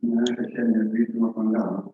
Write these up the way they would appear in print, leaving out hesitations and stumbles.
No es el ritmo con la...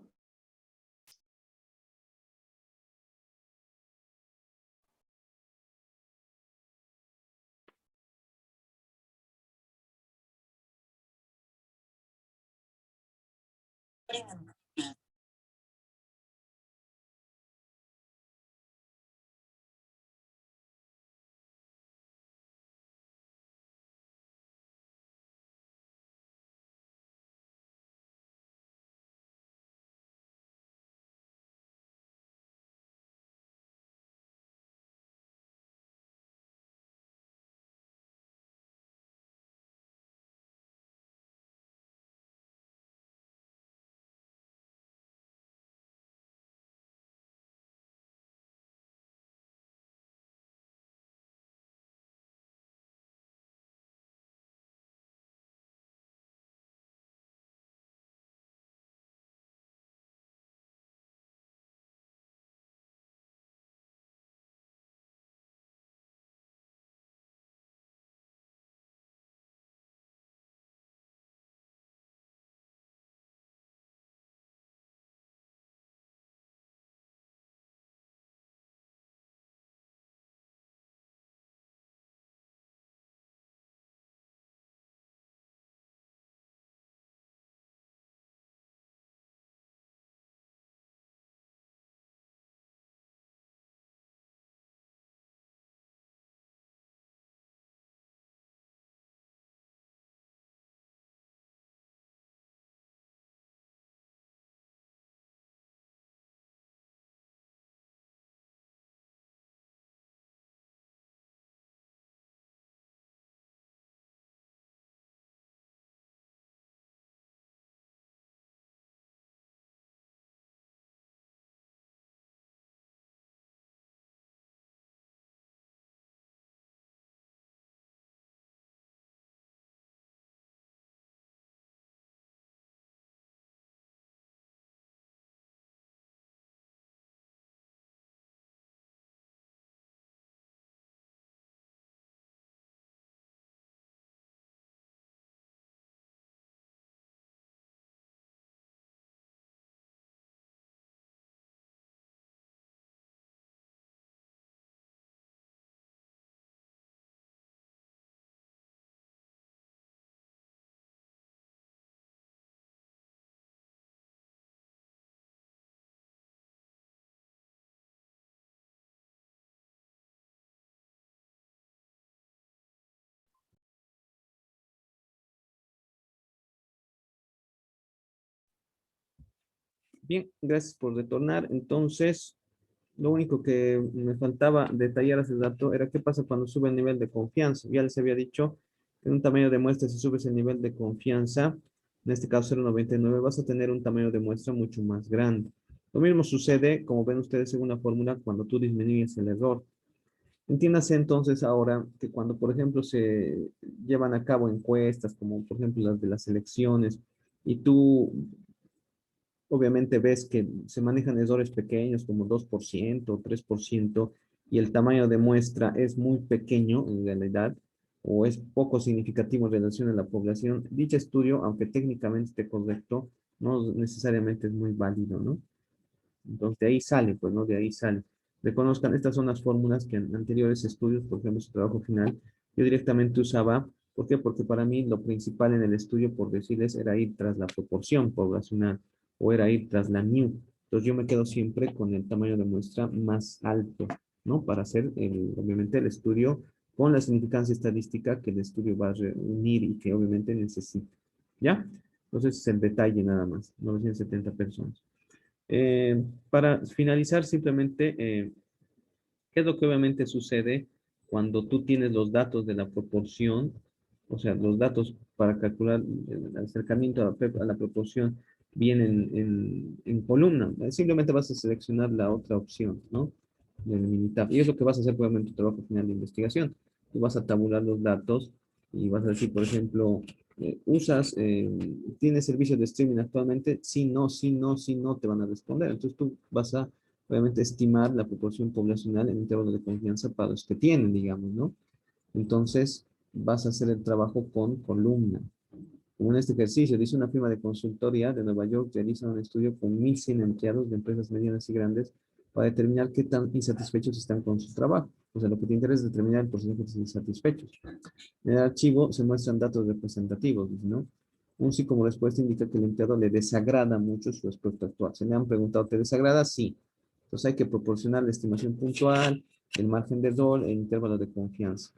Bien, gracias por retornar. Entonces, lo único que me faltaba detallar hace rato era qué pasa cuando sube el nivel de confianza. Ya les había dicho que en un tamaño de muestra, si subes el nivel de confianza, en este caso 0,99, vas a tener un tamaño de muestra mucho más grande. Lo mismo sucede, como ven ustedes en una fórmula, cuando tú disminuyes el error. Entiéndase entonces ahora que cuando, por ejemplo, se llevan a cabo encuestas, como por ejemplo las de las elecciones, y tú obviamente ves que se manejan errores pequeños como 2% o 3% y el tamaño de muestra es muy pequeño en realidad o es poco significativo en relación a la población, dicho estudio, aunque técnicamente esté correcto, no necesariamente es muy válido, ¿no? Entonces de ahí sale, pues, ¿no? De ahí sale. Reconozcan, estas son las fórmulas que en anteriores estudios, por ejemplo, su trabajo final, yo directamente usaba. ¿Por qué? Porque para mí lo principal en el estudio, por decirles, era ir tras la proporción poblacional o era ir tras la new. Entonces yo me quedo siempre con el tamaño de muestra más alto, ¿no? Para hacer, obviamente, el estudio con la significancia estadística que el estudio va a reunir y que obviamente necesita. ¿Ya? Entonces es el detalle nada más, 970 personas. Para finalizar, simplemente, ¿qué es lo que obviamente sucede cuando tú tienes los datos de la proporción? O sea, los datos para calcular el acercamiento a la proporción vienen en columna. Simplemente vas a seleccionar la otra opción, ¿no? Del minitab. Y es lo que vas a hacer probablemente en tu trabajo final de investigación. Tú vas a tabular los datos y vas a decir, por ejemplo, ¿tienes servicios de streaming actualmente? Sí, no, sí, no, sí, no, te van a responder. Entonces tú vas a obviamente estimar la proporción poblacional en intervalos de confianza para los que tienen, digamos, ¿no? Entonces, vas a hacer el trabajo con columna. Como en este ejercicio, dice una firma de consultoría de Nueva York realiza un estudio con 1.100 empleados de empresas medianas y grandes para determinar qué tan insatisfechos están con su trabajo. O sea, lo que te interesa es determinar el porcentaje de insatisfechos. En el archivo se muestran datos representativos, ¿no? Un sí como respuesta indica que el empleado le desagrada mucho su aspecto actual. Se le han preguntado, ¿te desagrada? Sí. Entonces hay que proporcionar la estimación puntual, el margen de error, el intervalo de confianza.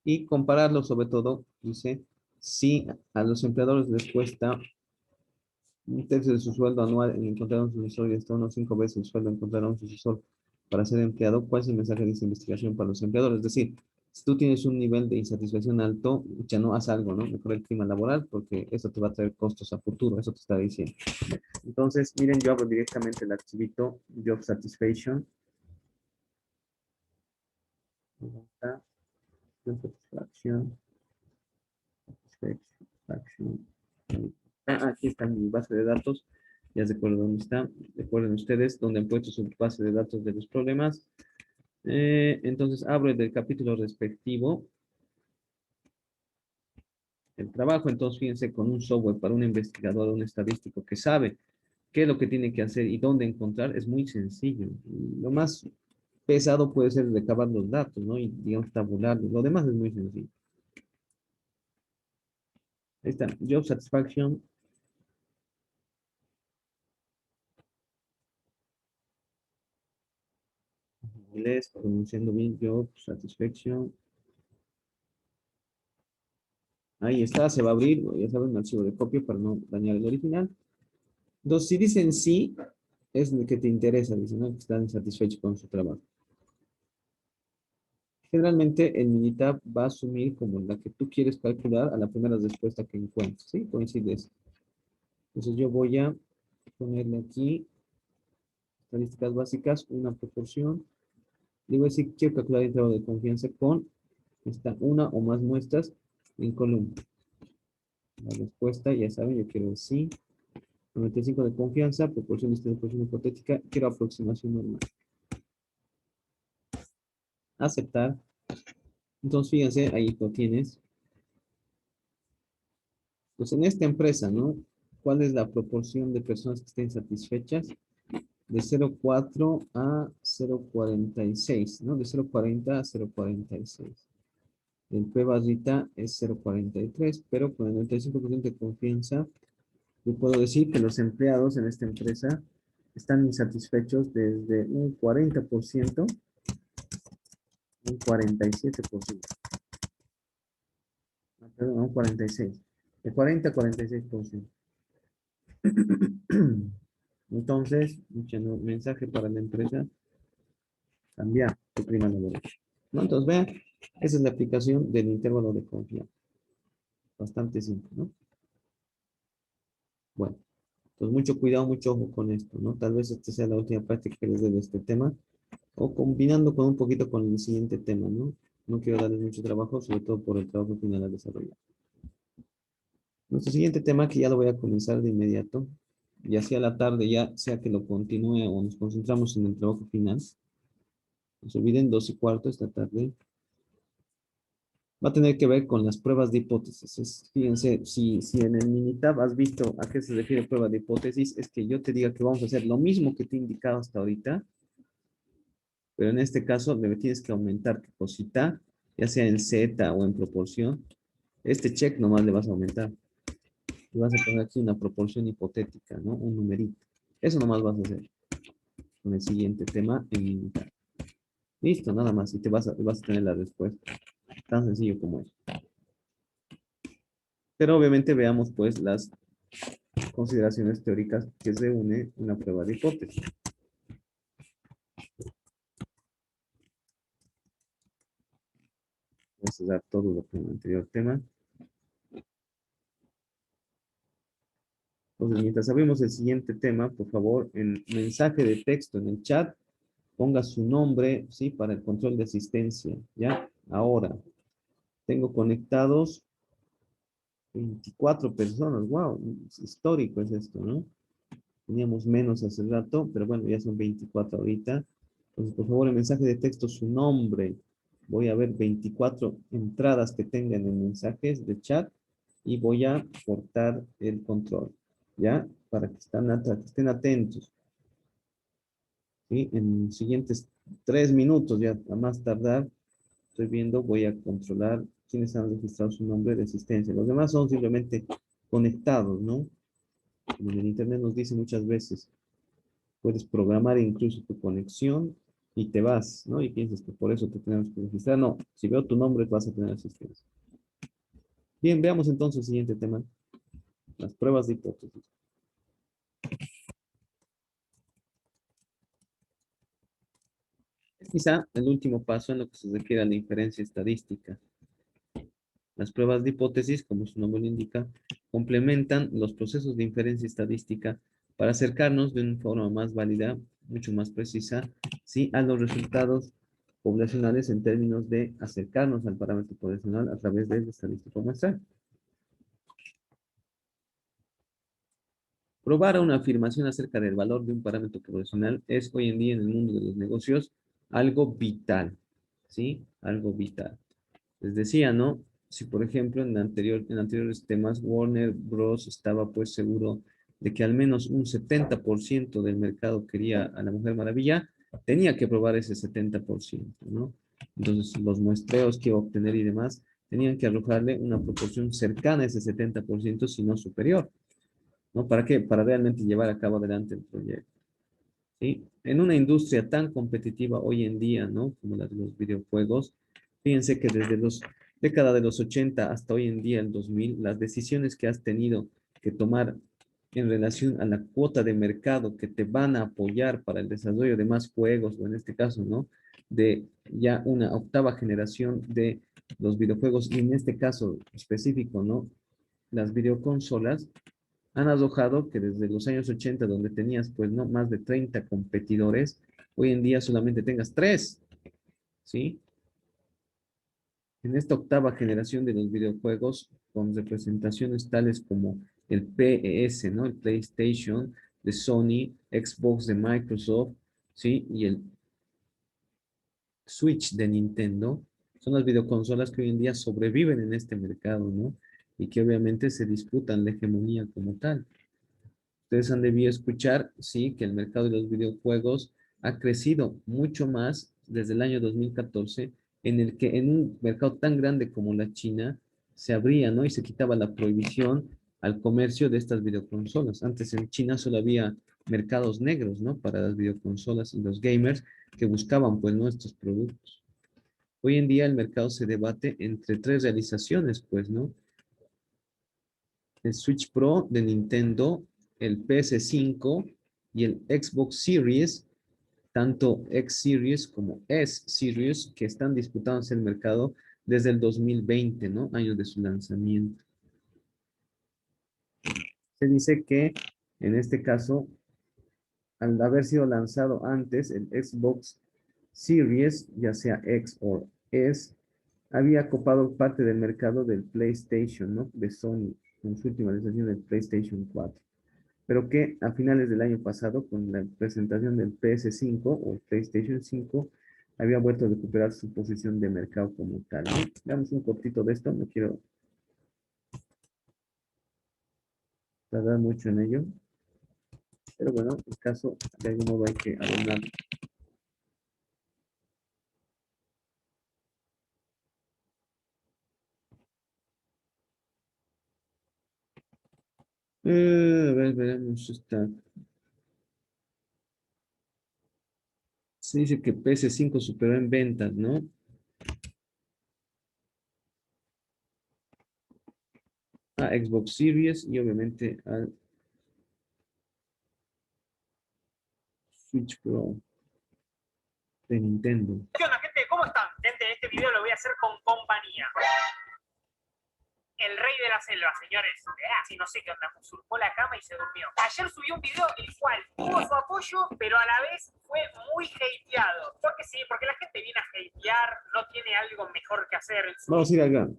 Y compararlo sobre todo, dice, si a los empleadores les cuesta un tercio de su sueldo anual en encontrar un sucesor y hasta unos 5 veces el sueldo en encontrar un sucesor para ser empleado, ¿cuál es el mensaje de esta investigación para los empleadores? Es decir, si tú tienes un nivel de insatisfacción alto, ya no haz algo, ¿no? Mejora el clima laboral porque eso te va a traer costos a futuro, eso te está diciendo. Entonces, miren, yo abro directamente el archivito Job Satisfaction. Job Satisfaction. Satisfaction. Aquí está mi base de datos. Ya recuerdo dónde está. Recuerden ustedes dónde han puesto su base de datos de los problemas. Entonces abro el capítulo respectivo. El trabajo, entonces fíjense, con un software para un investigador, un estadístico que sabe qué es lo que tiene que hacer y dónde encontrar, es muy sencillo. Lo más pesado puede ser recabar los datos, ¿no? Y, digamos, tabularlos. Lo demás es muy sencillo. Ahí está, Job Satisfaction. Inglés, pronunciando bien, Job Satisfaction. Ahí está, se va a abrir, ya saben, un archivo de copia para no dañar el original. Entonces, si dicen sí, es lo que te interesa, dicen, ¿no? Que están satisfechos con su trabajo. Generalmente el Minitab va a asumir como la que tú quieres calcular a la primera respuesta que encuentres, ¿sí? Coincide eso. Entonces yo voy a ponerle aquí estadísticas básicas, una proporción. Le voy a decir, quiero calcular el intervalo de confianza con una o más muestras en columna. La respuesta, ya saben, yo quiero sí. 95 de confianza, proporción de proporción hipotética, quiero aproximación normal. Aceptar. Entonces, fíjense, ahí lo tienes. Pues en esta empresa, ¿no? ¿Cuál es la proporción de personas que estén satisfechas? De 0,4 a 0,46, ¿no? De 0,40 a 0,46. El P barrita es 0,43, pero con el 95% de confianza, yo puedo decir que los empleados en esta empresa están insatisfechos desde un 40%, un 47%. Perdón, un 46%. De 40 a 46%. Entonces, mensaje para la empresa, cambiar tu clima laboral. ¿No? Entonces, vean, esa es la aplicación del intervalo de confianza. Bastante simple, ¿no? Bueno, entonces mucho cuidado, mucho ojo con esto, ¿no? Tal vez esta sea la última práctica que les dé de este tema, o combinando con un poquito con el siguiente tema, ¿no? No quiero darles mucho trabajo, sobre todo por el trabajo final a desarrollar. Nuestro siguiente tema, que ya lo voy a comenzar de inmediato, ya sea a la tarde, ya sea que lo continúe o nos concentramos en el trabajo final. No se olviden, 2:15 esta tarde. Va a tener que ver con las pruebas de hipótesis. Fíjense, si en el Minitab has visto a qué se refiere prueba de hipótesis, es que yo te diga que vamos a hacer lo mismo que te he indicado hasta ahorita, pero en este caso le tienes que aumentar tu cosita, ya sea en Z o en proporción. Este check nomás le vas a aumentar. Y vas a poner aquí una proporción hipotética, ¿no? Un numerito. Eso nomás vas a hacer con el siguiente tema en Minitab. Listo, nada más. Y vas a tener la respuesta. Tan sencillo como eso. Pero obviamente veamos pues las consideraciones teóricas que se une una prueba de hipótesis. Vamos a dar todo lo que en el anterior tema. Entonces, mientras abrimos el siguiente tema, por favor, en mensaje de texto en el chat, ponga su nombre, ¿sí? Para el control de asistencia, ¿ya? Ahora, tengo conectados 24 personas, wow, histórico es esto, ¿no? Teníamos menos hace rato, pero bueno, ya son 24 ahorita. Entonces, por favor, en mensaje de texto su nombre, voy a ver 24 entradas que tengan en mensajes de chat y voy a cortar el control, ¿ya? Para que estén atentos. ¿Sí? En los siguientes 3 minutos, ya a más tardar, estoy viendo, voy a controlar quiénes han registrado su nombre de asistencia. Los demás son simplemente conectados, ¿no? Como en el internet nos dice muchas veces, puedes programar incluso tu conexión y te vas, ¿no? Y piensas que por eso te tenemos que registrar. No, si veo tu nombre vas a tener asistencia. Bien, veamos entonces el siguiente tema, las pruebas de hipótesis. Es quizá el último paso en lo que se refiere a la inferencia estadística. Las pruebas de hipótesis, como su nombre lo indica, complementan los procesos de inferencia estadística para acercarnos de una forma más válida, mucho más precisa, sí, a los resultados poblacionales en términos de acercarnos al parámetro poblacional a través del estadístico muestral. Probar una afirmación acerca del valor de un parámetro poblacional es hoy en día en el mundo de los negocios algo vital, ¿sí? Algo vital. Les decía, ¿no? Si por ejemplo en anteriores temas Warner Bros. Estaba pues seguro de que al menos un 70% del mercado quería a la Mujer Maravilla, tenía que probar ese 70%, ¿no? Entonces los muestreos que iba a obtener y demás tenían que arrojarle una proporción cercana a ese 70%, si no superior, ¿no? ¿Para qué? Para realmente llevar a cabo adelante el proyecto, ¿sí? En una industria tan competitiva hoy en día, ¿no? Como la de los videojuegos, fíjense que desde los década de los 80 hasta hoy en día, el 2000, las decisiones que has tenido que tomar en relación a la cuota de mercado que te van a apoyar para el desarrollo de más juegos, o en este caso, ¿no? De ya una octava generación de los videojuegos, y en este caso específico, ¿no? Las videoconsolas, han arrojado que desde los años 80, donde tenías pues no más de 30 competidores, hoy en día solamente tengas 3, ¿sí? En esta octava generación de los videojuegos, con representaciones tales como el PES, ¿no? El PlayStation de Sony, Xbox de Microsoft, ¿sí? Y el Switch de Nintendo, son las videoconsolas que hoy en día sobreviven en este mercado, ¿no? Y que obviamente se disputan la hegemonía como tal. Ustedes han debido escuchar, sí, que el mercado de los videojuegos ha crecido mucho más desde el año 2014, en el que en un mercado tan grande como la China se abría, ¿no? Y se quitaba la prohibición al comercio de estas videoconsolas. Antes en China solo había mercados negros, ¿no? Para las videoconsolas y los gamers que buscaban, pues, nuestros productos. Hoy en día el mercado se debate entre 3 realizaciones, pues, ¿no? El Switch Pro de Nintendo, el PS5 y el Xbox Series, tanto X Series como S Series, que están disputándose el mercado desde el 2020, ¿no? Año de su lanzamiento. Se dice que en este caso, al haber sido lanzado antes, el Xbox Series, ya sea X o S, había copado parte del mercado del PlayStation, ¿no? De Sony, con su última versión del PlayStation 4. Pero que a finales del año pasado, con la presentación del PS5 o PlayStation 5, había vuelto a recuperar su posición de mercado como tal, ¿no? Veamos un cortito de esto, no quiero tardar mucho en ello, pero bueno, en caso, de algún modo hay que abonar. A ver, veremos esta. Se dice que PS5 superó en ventas, ¿no? A Xbox Series y obviamente al Switch Pro de Nintendo. ¿Qué onda, gente? ¿Cómo están? Gente, este video lo voy a hacer con compañía. El rey de la selva, señores. Si no sé qué onda, usurpó la cama y se durmió. Ayer subí un video el cual tuvo su apoyo, pero a la vez fue muy hateado. Porque sí, porque la gente viene a hatear, no tiene algo mejor que hacer. Vamos a ir al grano.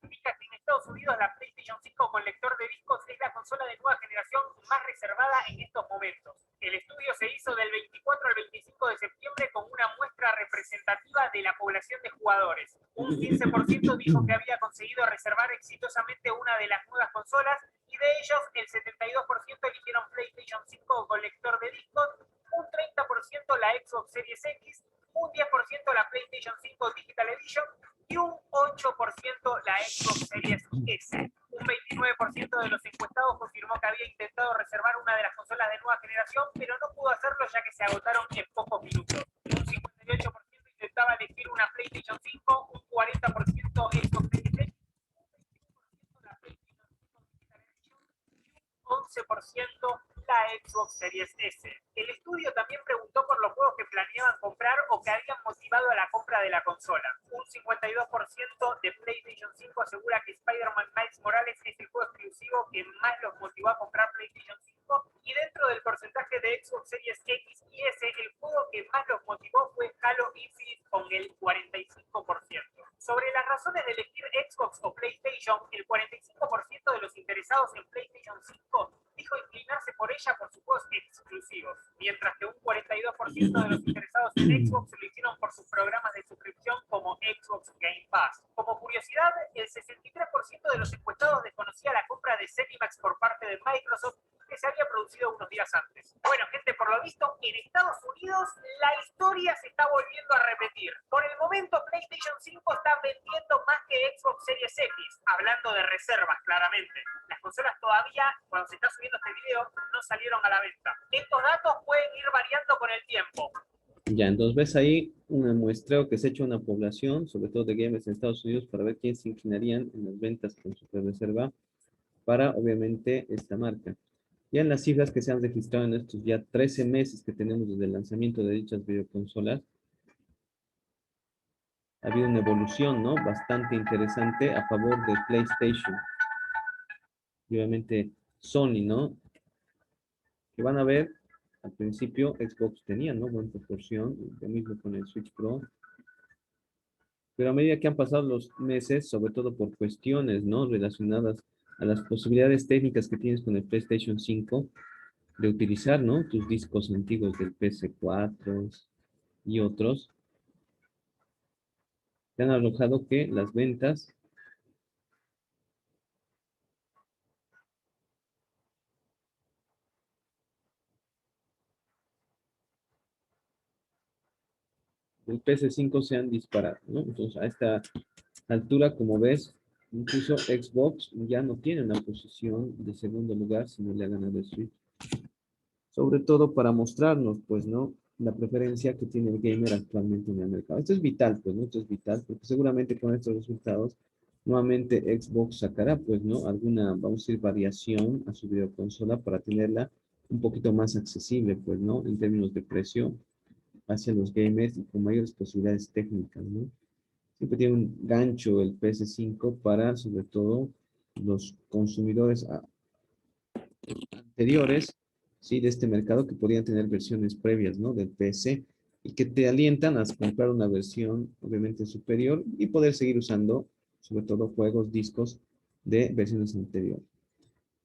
Fíjate en Estados Unidos, la PlayStation 5 con lector de discos es la consola de nueva generación más reservada en estos momentos. El estudio se hizo del 24 al 25 de septiembre con una muestra representativa de la población de jugadores. Un 15% dijo que había conseguido reservar exitosamente una de las nuevas consolas y de ellos el 72% eligieron PlayStation 5 con lector de discos, un 30% la Xbox Series X, un 10% la PlayStation 5 Digital Edition y un 8% la Xbox Series S. Un 29% de los encuestados confirmó que había intentado reservar una de las consolas de nueva generación, pero no pudo hacerlo ya que se agotaron en pocos minutos. Un 58% intentaba elegir una PlayStation 5, un 40% Xbox Series X, un 21% la PlayStation 5 Digital Edition y un 11% la Xbox Series S. El estudio también preguntó por los juegos que planeaban comprar o que habían motivado a la compra de la consola. Un 52% de PlayStation 5 asegura que Spider-Man Miles Morales es el juego exclusivo que más los motivó a comprar PlayStation 5 y dentro del porcentaje de Xbox Series X y S, el juego que más los motivó fue Halo Infinite con el 45%. Sobre las razones de elegir Xbox o PlayStation, el 45% de los interesados en PlayStation 5 dijo inclinarse por ella por sus juegos exclusivos, mientras que un 42% de los interesados en Xbox lo hicieron por sus programas de suscripción como Xbox Game Pass. Como curiosidad, el 63% de los encuestados desconocía la compra de ZeniMax por parte de Microsoft que se había producido unos días antes. Bueno, gente, por lo visto, en Estados Unidos la historia se está volviendo a repetir. Por el momento, PlayStation 5 está vendiendo más que Xbox Series X, hablando de reservas, claramente. Las consolas todavía, cuando se está subiendo este video, no salieron a la venta. Estos datos pueden ir variando con el tiempo. Ya, entonces ves ahí un muestreo que se ha hecho a una población, sobre todo de gamers en Estados Unidos, para ver quiénes se inclinarían en las ventas con su reserva para, obviamente, esta marca. Ya en las cifras que se han registrado en estos ya 13 meses que tenemos desde el lanzamiento de dichas videoconsolas, ha habido una evolución, ¿no? Bastante interesante a favor de PlayStation. Y obviamente Sony, ¿no? Que van a ver, al principio Xbox tenía, ¿no? Buena proporción, lo mismo con el Switch Pro. Pero a medida que han pasado los meses, sobre todo por cuestiones, ¿no? Relacionadas a las posibilidades técnicas que tienes con el PlayStation 5, de utilizar, ¿no? Tus discos antiguos del PS4 y otros, te han arrojado que las ventas del PS5 se han disparado, ¿no? Entonces, a esta altura, como ves, incluso Xbox ya no tiene una posición de segundo lugar, sino le ha ganado el Switch. Sobre todo para mostrarnos, pues, ¿no? La preferencia que tiene el gamer actualmente en el mercado. Esto es vital, pues, ¿no? Esto es vital, porque seguramente con estos resultados, nuevamente Xbox sacará, pues, ¿no? Alguna, vamos a decir, variación a su videoconsola para tenerla un poquito más accesible, pues, ¿no? En términos de precio hacia los gamers y con mayores posibilidades técnicas, ¿no? Siempre tiene un gancho el PS5 para, sobre todo, los consumidores anteriores, ¿sí? De este mercado que podían tener versiones previas, ¿no? Del PC y que te alientan a comprar una versión, obviamente, superior y poder seguir usando, sobre todo, juegos, discos de versiones anteriores.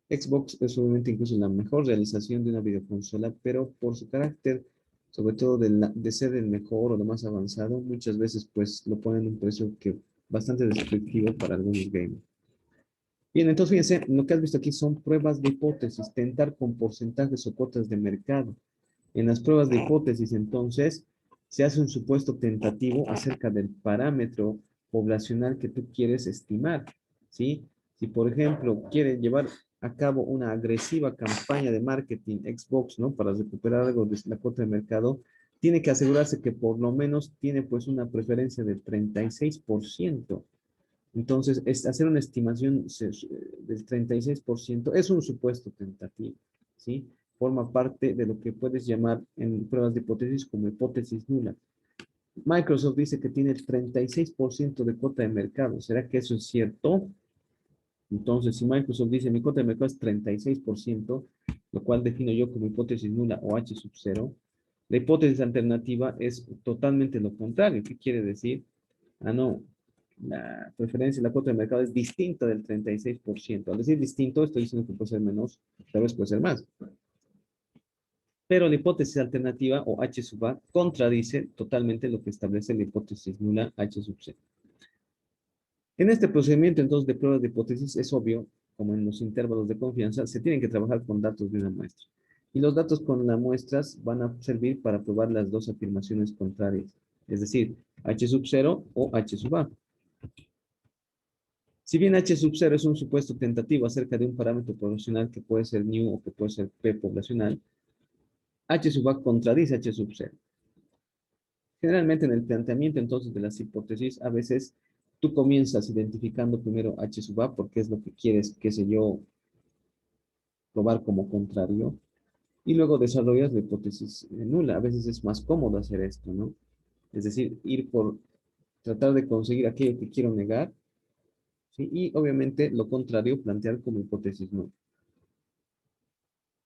Xbox es obviamente incluso la mejor realización de una videoconsola, pero por su carácter, sobre todo de ser el mejor o lo más avanzado, muchas veces pues lo ponen a un precio que bastante descriptivo para algunos gamers. Bien, entonces fíjense, lo que has visto aquí son pruebas de hipótesis, tentar con porcentajes o cuotas de mercado. En las pruebas de hipótesis, entonces, se hace un supuesto tentativo acerca del parámetro poblacional que tú quieres estimar, ¿sí? Si, por ejemplo, quieren llevar a cabo una agresiva campaña de marketing Xbox, ¿no? Para recuperar algo de la cuota de mercado, tiene que asegurarse que por lo menos tiene pues una preferencia del 36%. Entonces, hacer una estimación del 36% es un supuesto tentativo, ¿sí? Forma parte de lo que puedes llamar en pruebas de hipótesis como hipótesis nula. Microsoft dice que tiene el 36% de cuota de mercado. ¿Será que eso es cierto? Entonces, si Microsoft dice mi cuota de mercado es 36%, lo cual defino yo como hipótesis nula o H sub 0, la hipótesis alternativa es totalmente lo contrario. ¿Qué quiere decir? Ah, no, la preferencia, la cuota de mercado es distinta del 36%. Al decir distinto, estoy diciendo que puede ser menos, tal vez puede ser más. Pero la hipótesis alternativa o H sub A contradice totalmente lo que establece la hipótesis nula H sub C. En este procedimiento entonces de pruebas de hipótesis es obvio, como en los intervalos de confianza, se tienen que trabajar con datos de una muestra. Y los datos con las muestras van a servir para probar las dos afirmaciones contrarias, es decir, H sub 0 o H sub A. Si bien H sub 0 es un supuesto tentativo acerca de un parámetro poblacional que puede ser nu o que puede ser P poblacional, H sub A contradice H sub 0. Generalmente en el planteamiento entonces de las hipótesis, a veces tú comienzas identificando primero H sub A porque es lo que quieres, qué sé yo, probar como contrario, y luego desarrollas la hipótesis nula. A veces es más cómodo hacer esto, ¿no? Es decir, ir por tratar de conseguir aquello que quiero negar, ¿sí? Y obviamente lo contrario plantear como hipótesis nula.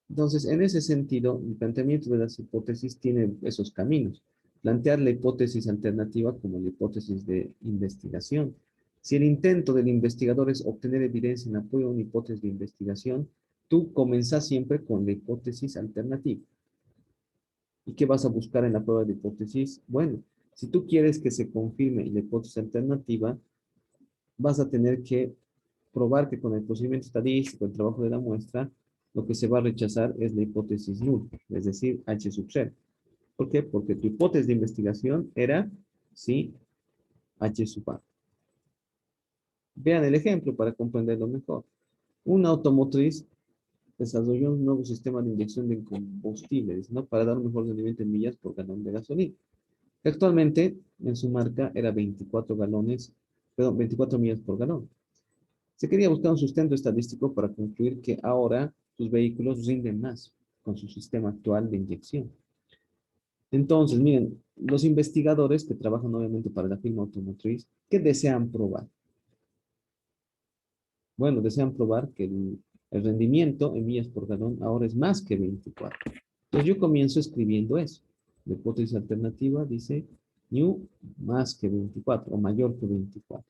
Entonces, en ese sentido, el planteamiento de las hipótesis tiene esos caminos. Plantear la hipótesis alternativa como la hipótesis de investigación. Si el intento del investigador es obtener evidencia en apoyo a una hipótesis de investigación, tú comenzas siempre con la hipótesis alternativa. ¿Y qué vas a buscar en la prueba de hipótesis? Bueno, si tú quieres que se confirme la hipótesis alternativa, vas a tener que probar que con el procedimiento estadístico, el trabajo de la muestra, lo que se va a rechazar es la hipótesis nula, es decir, H sub 0. ¿Por qué? Porque tu hipótesis de investigación era, sí, H sub A. Vean el ejemplo para comprenderlo mejor. Una automotriz desarrolló un nuevo sistema de inyección de combustible, ¿no? Para dar un mejor rendimiento en millas por galón de gasolina. Actualmente, en su marca era 24 galones, perdón, 24 millas por galón. Se quería buscar un sustento estadístico para concluir que ahora sus vehículos rinden más con su sistema actual de inyección. Entonces, miren, los investigadores que trabajan obviamente para la firma automotriz, ¿qué desean probar? Bueno, desean probar que el rendimiento en millas por galón ahora es más que 24. Entonces yo comienzo escribiendo eso. La hipótesis alternativa dice new más que 24 o mayor que 24.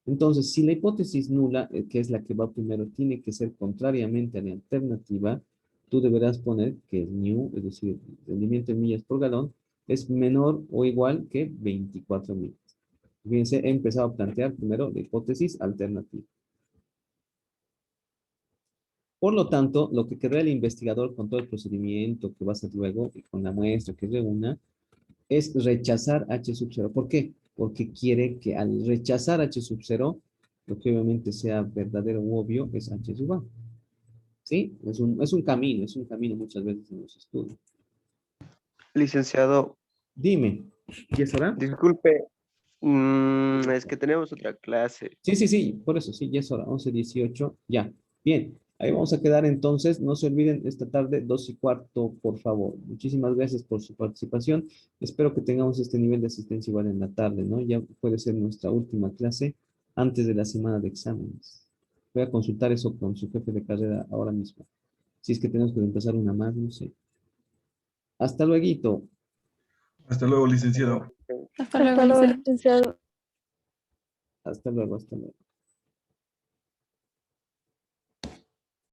Entonces, si la hipótesis nula, que es la que va primero, tiene que ser contrariamente a la alternativa, tú deberás poner que el new, es decir, el rendimiento en millas por galón, es menor o igual que 24 millas. Fíjense, he empezado a plantear primero la hipótesis alternativa. Por lo tanto, lo que querrá el investigador con todo el procedimiento que va a hacer luego y con la muestra que reúna, es rechazar H sub 0. ¿Por qué? Porque quiere que al rechazar H sub 0, lo que obviamente sea verdadero u obvio es H sub A. ¿Sí? Es un camino muchas veces en los estudios. Licenciado, Dime, ¿y es hora? disculpe, es que tenemos otra clase. Sí, por eso, sí, ya es hora, 11:18, ya. Bien, ahí vamos a quedar entonces. No se olviden esta tarde, 2:15, por favor. Muchísimas gracias por su participación. Espero que tengamos este nivel de asistencia igual en la tarde, ¿no? Ya puede ser nuestra última clase antes de la semana de exámenes. Voy a consultar eso con su jefe de carrera ahora mismo. Si es que tenemos que empezar una más, no sé. Hasta luego. Hasta luego, licenciado. Hasta luego, licenciado. Hasta luego.